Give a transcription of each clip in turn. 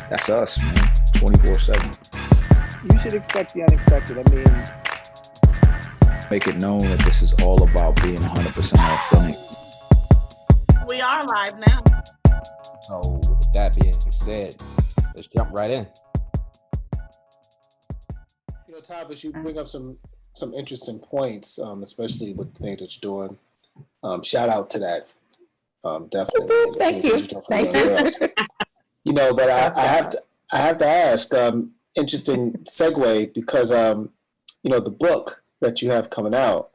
That's us, man. 24/7. You should expect the unexpected. I mean, Make it known that this is all about being 100% authentic. We are live now. So with that being said, let's jump right in. Tavis, you bring up some interesting points, especially with the things that you're doing. Shout out to that, definitely. Thank you. Thank you. But I have to ask. Interesting segue because the book that you have coming out.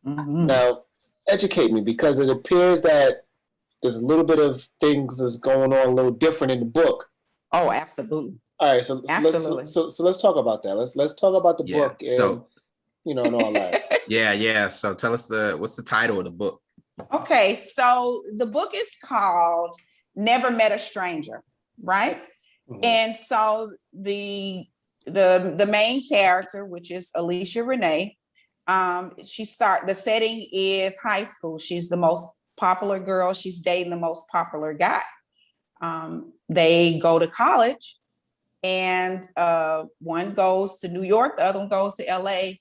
Mm-hmm. Now, educate me because it appears that there's a little bit of things that's going on a little different in the book. Oh, absolutely. All right, so let's talk about that. Let's talk about the book and and all that. Yeah. So tell us what's the title of the book? Okay, so the book is called Never Met a Stranger, right? Mm-hmm. And so the main character, which is Alicia Renee, the setting is high school. She's the most popular girl. She's dating the most popular guy. They go to college. And one goes to New York, the other one goes to LA.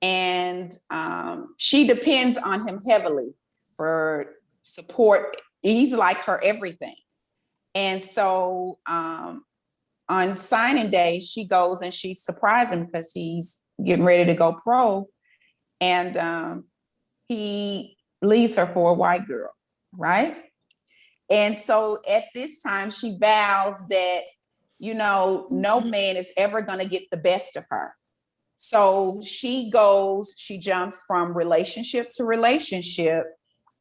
And she depends on him heavily for support. He's like her everything. And so on signing day, she goes and she surprises him because he's getting ready to go pro. And he leaves her for a white girl, right? And so at this time, she vows that no man is ever going to get the best of her. So she jumps from relationship to relationship,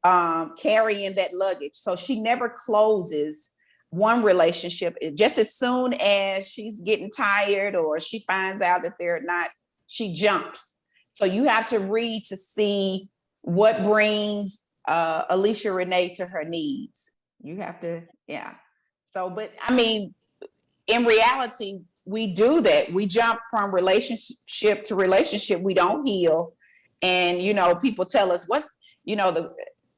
carrying that luggage. So she never closes one relationship. Just as soon as she's getting tired or she finds out that they're not, she jumps. So you have to read to see what brings Alicia Renee to her knees. You have to, yeah. So, but I mean, in reality, we do that. We jump from relationship to relationship. We don't heal. And, people tell us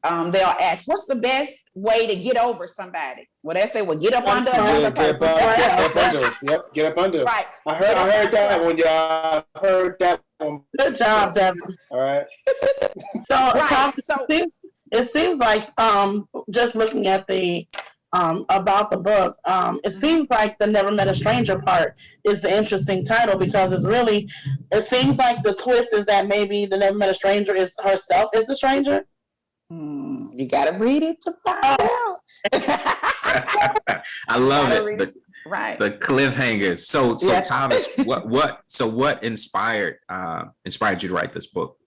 they'll ask, what's the best way to get over somebody? Well, they say, well, get up under another person. Yep, get up under. Right. I heard that one, y'all. I heard that one. Good job, Devin. All right. So it seems like just looking at the about the book, it seems like the Never Met a Stranger part is the interesting title because it seems like the twist is that maybe the Never Met a Stranger is herself is the stranger. You gotta read it to find out. I love it. Right. The cliffhangers. So yes. Thomas, what inspired you to write this book?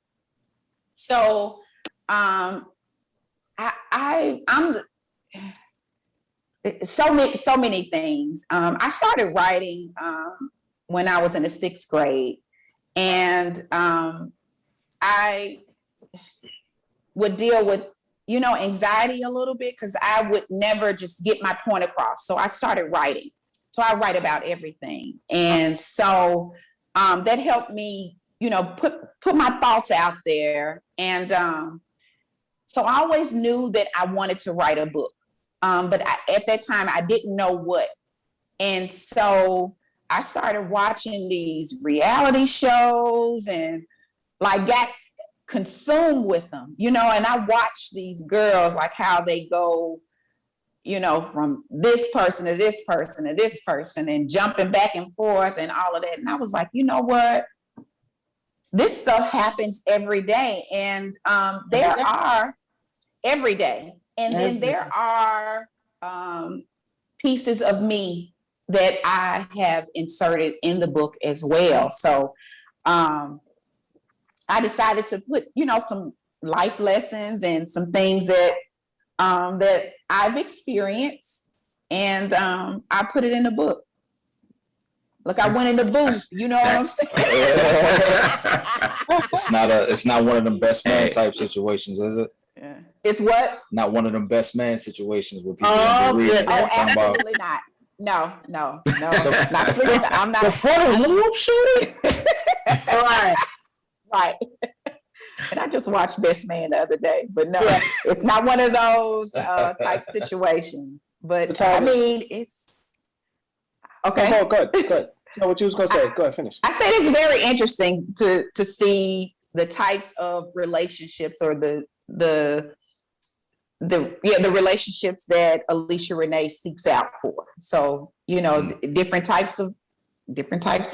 So I'm so many things. I started writing when I was in the 6th grade, and I would deal with, anxiety a little bit because I would never just get my point across. So I started writing. So I write about everything, and so that helped me, put my thoughts out there. And so I always knew that I wanted to write a book. But at that time, I didn't know what. And so I started watching these reality shows and got consumed with them, and I watched these girls, like how they go, from this person to this person to this person and jumping back and forth and all of that. And I was like, you know what? This stuff happens every day. And there are every day. And then there are pieces of me that I have inserted in the book as well. So I decided to put, some life lessons and some things that that I've experienced, and I put it in the book. Look, I went in the booth. You know what I'm saying? It's not one of them best man type situations, is it? Yeah. It's what? Not one of them best man situations where people absolutely not. No. Not sleeping. I'm not. Before the loop shooting? Right. And I just watched Best Man the other day, but no, it's not one of those type situations. But I mean, Okay. Oh, good. No, what you was gonna say? Go ahead, finish. I said it's very interesting to see the types of relationships or the relationships that Alicia Renee seeks out for. So, different types of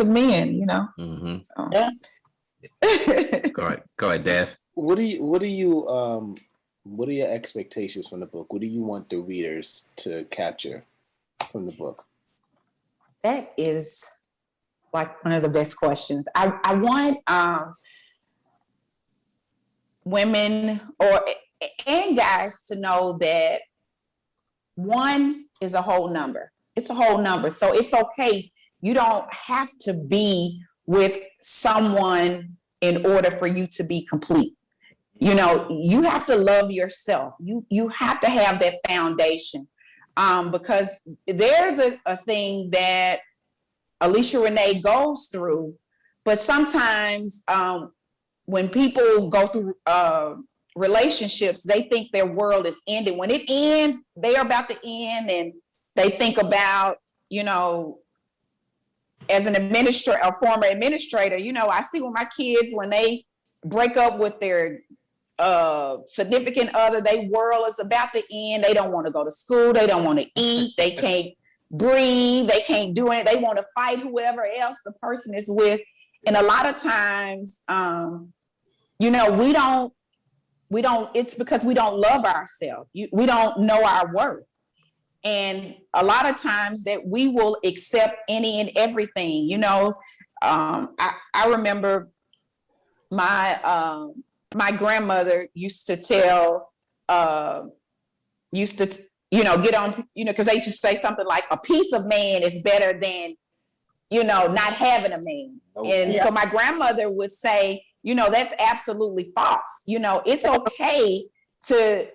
men, Mm-hmm. So. Yeah. Go ahead, Dev. What are your expectations from the book? What do you want the readers to capture from the book? That is like one of the best questions. I want women and guys to know that one is a whole number. It's a whole number. So it's okay. You don't have to be with someone in order for you to be complete. You have to love yourself. You have to have that foundation. Because there's a thing that Alicia Renee goes through, but sometimes when people go through relationships, they think their world is ending. When it ends, they're about to end, and they think about, as an administrator, a former administrator, I see when my kids, when they break up with their significant other, their world is about to end. They don't want to go to school. They don't want to eat. They can't breathe. They can't do it. They want to fight whoever else the person is with. And a lot of times, we don't, it's because we don't love ourselves. We don't know our worth. And a lot of times that we will accept any and everything, I remember my grandmother used to tell, get on, because they used to say something like a piece of man is better than, not having a man. And so my grandmother would say, that's absolutely false. It's okay to,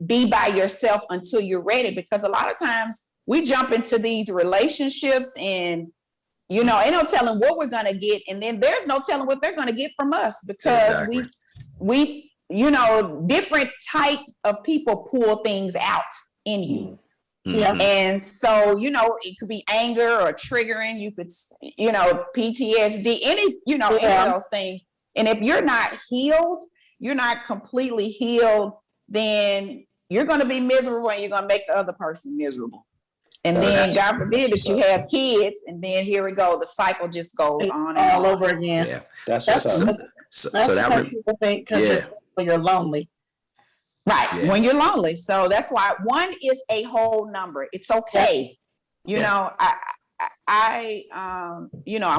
be by yourself until you're ready, because a lot of times we jump into these relationships and, ain't no telling what we're going to get. And then there's no telling what they're going to get from us, because we, different types of people pull things out in you. Yeah. And so, it could be anger or triggering. You could, PTSD, any of those things. And if you're not healed, you're not completely healed, then you're going to be miserable and you're going to make the other person miserable. And then God forbid that you have kids, and then here we go. The cycle just goes on and all on. over again. Yeah. That's So that people think because you're lonely. Right. Yeah. When you're lonely. So that's why one is a whole number. It's okay. I'm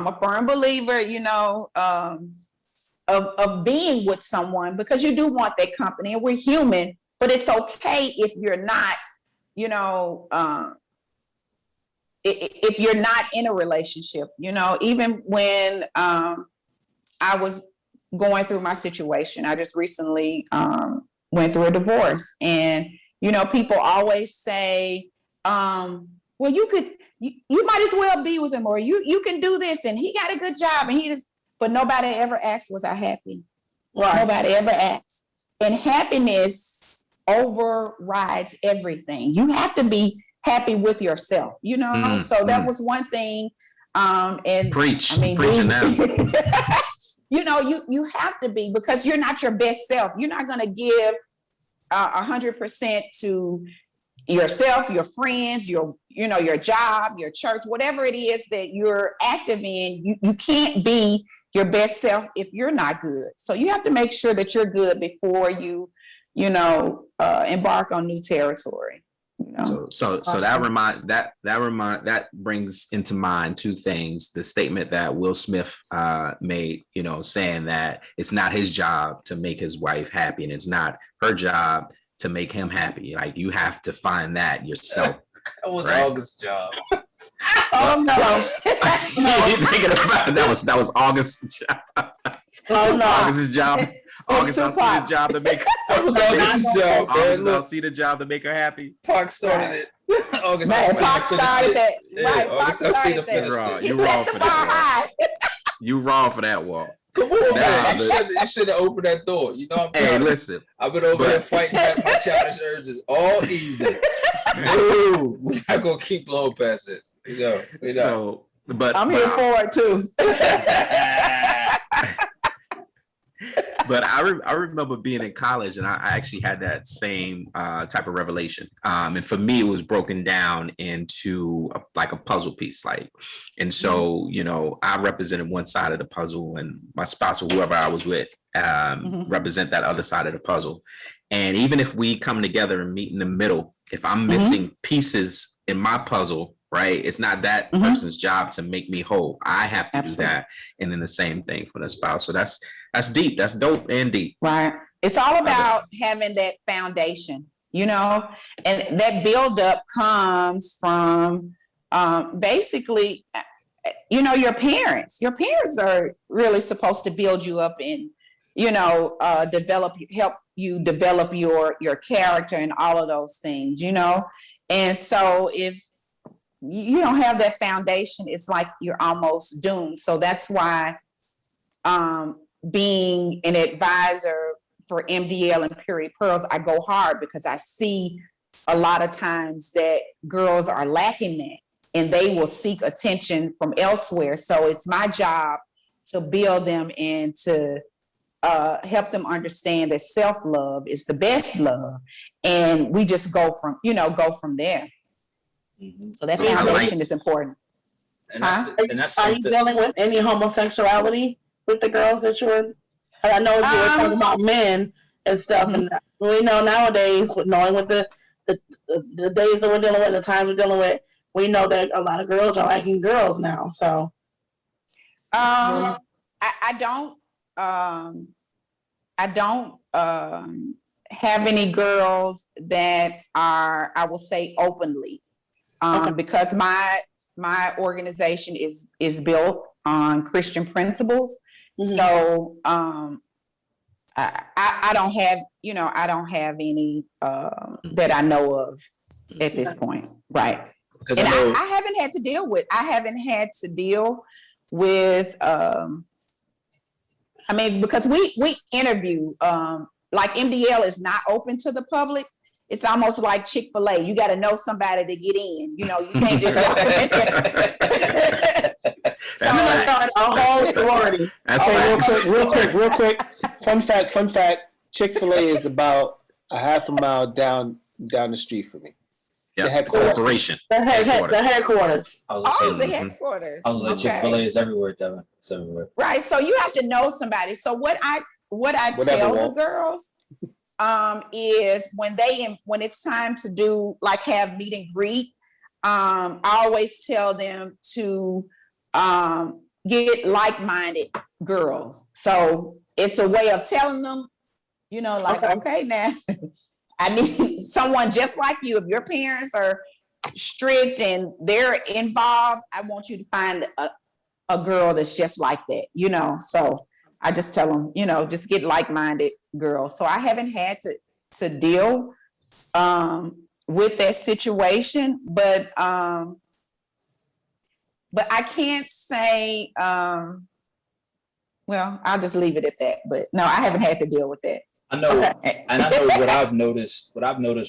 a firm believer, of being with someone, because you do want that company, and we're human, but it's okay if you're not, if you're not in a relationship, even when I was going through my situation, I just recently went through a divorce, and, people always say, well, you might as well be with him, or you can do this, and he got a good job, and but nobody ever asked, was I happy? Right. Nobody ever asked. And happiness overrides everything. You have to be happy with yourself, so that was one thing. And preach, I mean, preaching now. you have to be, because you're not your best self. You're not going to give 100% to yourself, your friends, your job, your church, whatever it is that you're active in. You can't be your best self if you're not good. So you have to make sure that you're good before you embark on new territory. So that brings into mind two things: the statement that Will Smith made, saying that it's not his job to make his wife happy, and it's not her job to make him happy. Like, you have to find that yourself. That was right? August's job. Oh no! Thinking about it, that was August's job. Oh no! August's job. August Alsina's job to make. That was August's job, man. August Alsina's job to make her happy. Pac started it. August Man, Alsina Pac started that. Yeah, Right, Pac August started Alsina that. finished it. You He wrong set for the bar that. high. You wrong for that, Walt. Come on, man. Nah, You should have opened that door. I'm Hey, proud of you. listen. I've been over here fighting back my childish urges all evening. No, we're not gonna keep blowing past this. We go. So, but I'm here for it too. but I remember being in college, and I actually had that same type of revelation. And for me, it was broken down into like a puzzle piece, and so I represented one side of the puzzle, and my spouse or whoever I was with represent that other side of the puzzle. And even if we come together and meet in the middle, if I'm missing pieces in my puzzle, right, it's not that person's job to make me whole. I have to do that, and then the same thing for the spouse. So that's deep. That's dope and deep. Right. It's all about having that foundation, and that buildup comes from basically, your parents. Your parents are really supposed to build you up and, help you develop your character and all of those things, And so if you don't have that foundation, it's like you're almost doomed. So that's why being an advisor for MDL and Period Pearls, I go hard because I see a lot of times that girls are lacking that and they will seek attention from elsewhere. So it's my job to build them and to help them understand that self-love is the best love. And we just go from there. So that foundation is important. And that's Are you dealing with any homosexuality with the girls that you're? I know you were talking about men and stuff, and we know nowadays, knowing with the days that we're dealing with, the times we're dealing with, we know that a lot of girls are liking girls now. So, I don't have any girls that are, I will say, openly, because my organization is built on Christian principles. So I don't have any that I know of at this point. Right. And I haven't had to deal with because we interview, like MDL is not open to the public. It's almost like Chick-fil-A. You got to know somebody to get in. You can't just walk in there. a whole story. Real quick. Fun fact. Chick-fil-A is about a half a mile down the street from me. Yeah, The headquarters. corporation. The headquarters. The headquarters. I was like, Chick-fil-A is everywhere, Devin. It's everywhere. Right. So you have to know somebody. So what I tell the girls is when it's time to do have meet and greet, I always tell them to get like-minded girls. So it's a way of telling them, okay now I need someone just like you. If your parents are strict and they're involved, I want you to find a girl that's just like that, So I just tell them, just get like-minded girls. So I haven't had to deal with that situation, but I can't say, well, I'll just leave it at that. But no, I haven't had to deal with that. I know, and I know what I've noticed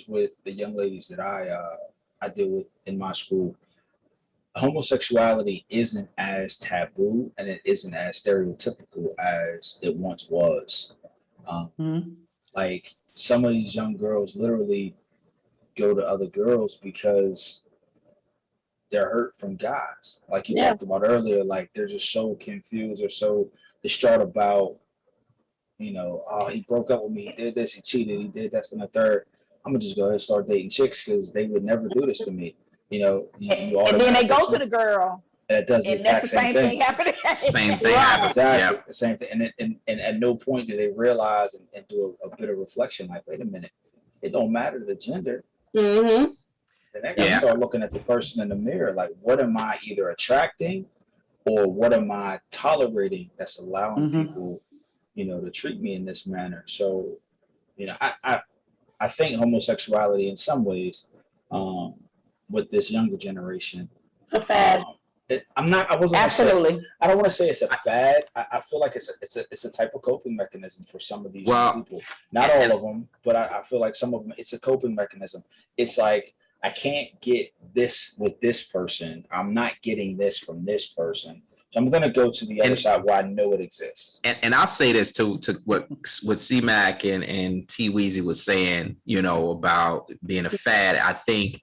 with the young ladies that I deal with in my school. Homosexuality isn't as taboo and it isn't as stereotypical as it once was. Like some of these young girls literally go to other girls because they're hurt from guys. Like you talked about earlier, like they're just so confused or so distraught about, oh, he broke up with me, he did this, he cheated, he did this and the third. I'm gonna just go ahead and start dating chicks because they would never do this to me. You and then they go to the girl. That does the exact same thing happening. Same thing happens. Exactly. The same thing. And at no point do they realize and do a bit of reflection like, wait a minute, it don't matter the gender. Then they gotta start looking at the person in the mirror, like, what am I either attracting or what am I tolerating that's allowing people, to treat me in this manner? So, I think homosexuality in some ways, with this younger generation, it's a fad. I wasn't absolutely. I don't want to say it's a fad. I feel like it's a type of coping mechanism for some of these young people. Not all of them, but I feel like some of them. It's a coping mechanism. It's like I can't get this with this person. I'm not getting this from this person. So I'm going to go to the other side where I know it exists. And I'll say this to what C-Mac and T Weezy was saying, you know, about being a fad. I think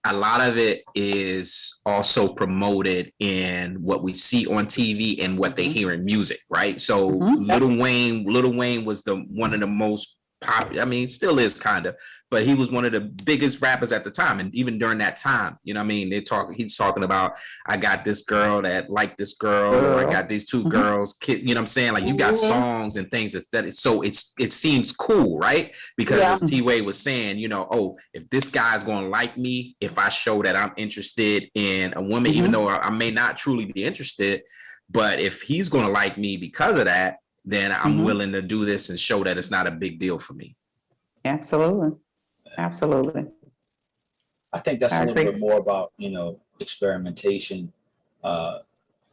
a lot of it is also promoted in what we see on TV and what they hear in music, right? So Lil Wayne was one of the most popular. I mean, still is kind of, but he was one of the biggest rappers at the time. And even during that time, you know what I mean? He's talking about, I got this girl that liked this girl, or I got these two girls, you know what I'm saying? Like, you got songs and things so it seems cool, right? Because as T-Way was saying, you know, oh, if this guy's going to like me, if I show that I'm interested in a woman, even though I may not truly be interested, but if he's going to like me because of that, then I'm willing to do this and show that it's not a big deal for me. Absolutely. Absolutely. I think that's a little bit more about, you know, experimentation. Derek,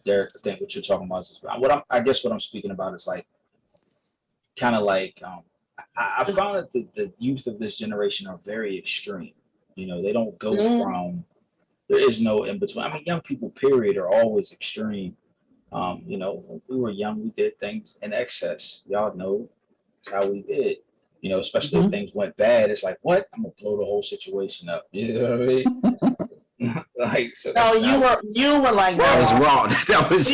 I think what you're talking about is I guess what I'm speaking about is like, kind of like, I found that the youth of this generation are very extreme. You know, they don't go from, there is no in between. I mean, young people, period, are always extreme. You know, when we were young, we did things in excess. Y'all know that's how we did. You know, especially if things went bad, it's like, what? I'm gonna blow the whole situation up. You know what I mean? Like, so no, you were like that was wrong. That was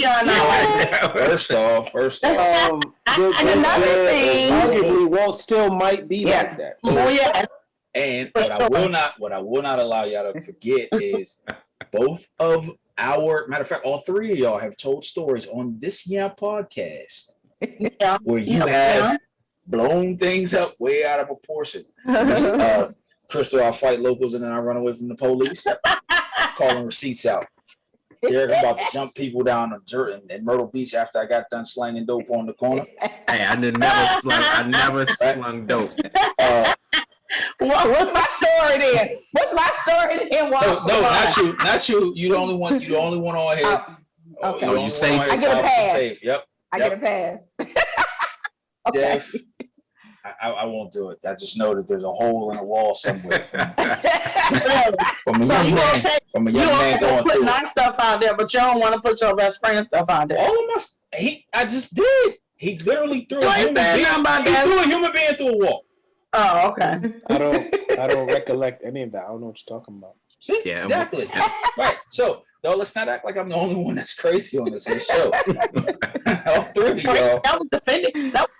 first off. And another thing, arguably, Walt still might be like that. Oh yeah. And what I will not allow y'all to forget is both of matter of fact, all three of y'all have told stories on this podcast where you have blown things up way out of proportion. Crystal, I'll fight locals and then I run away from the police, calling receipts out. Derek about to jump people down the dirt in Myrtle Beach after I got done slanging dope on the corner. Hey, I never slung dope. what's my story then? What's my story then? No, not you. You the only one. You the only one on here. Okay. Oh, you safe? I get a pass. Yep. I get a pass. Okay. Def, I won't do it. I just know that there's a hole in the wall somewhere. From a young man going put through nice stuff out there, but you don't want to put your best friend stuff out there. all of I just did. He literally threw a human being through a wall. Oh, okay. I don't recollect any of that. I don't know what you're talking about. See? Yeah, exactly. Right. So, no, let's not act like I'm the only one that's crazy on this show. All three of y'all. That was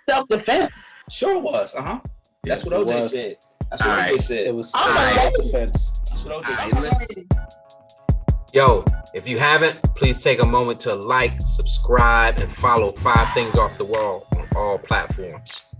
self-defense. Sure was. That's Yes, what it OJ was. said. That's what OJ said. It was self-defense. That's what OJ said. Yo, if you haven't, please take a moment to like, subscribe, and follow 5 Things Off the Wall on all platforms.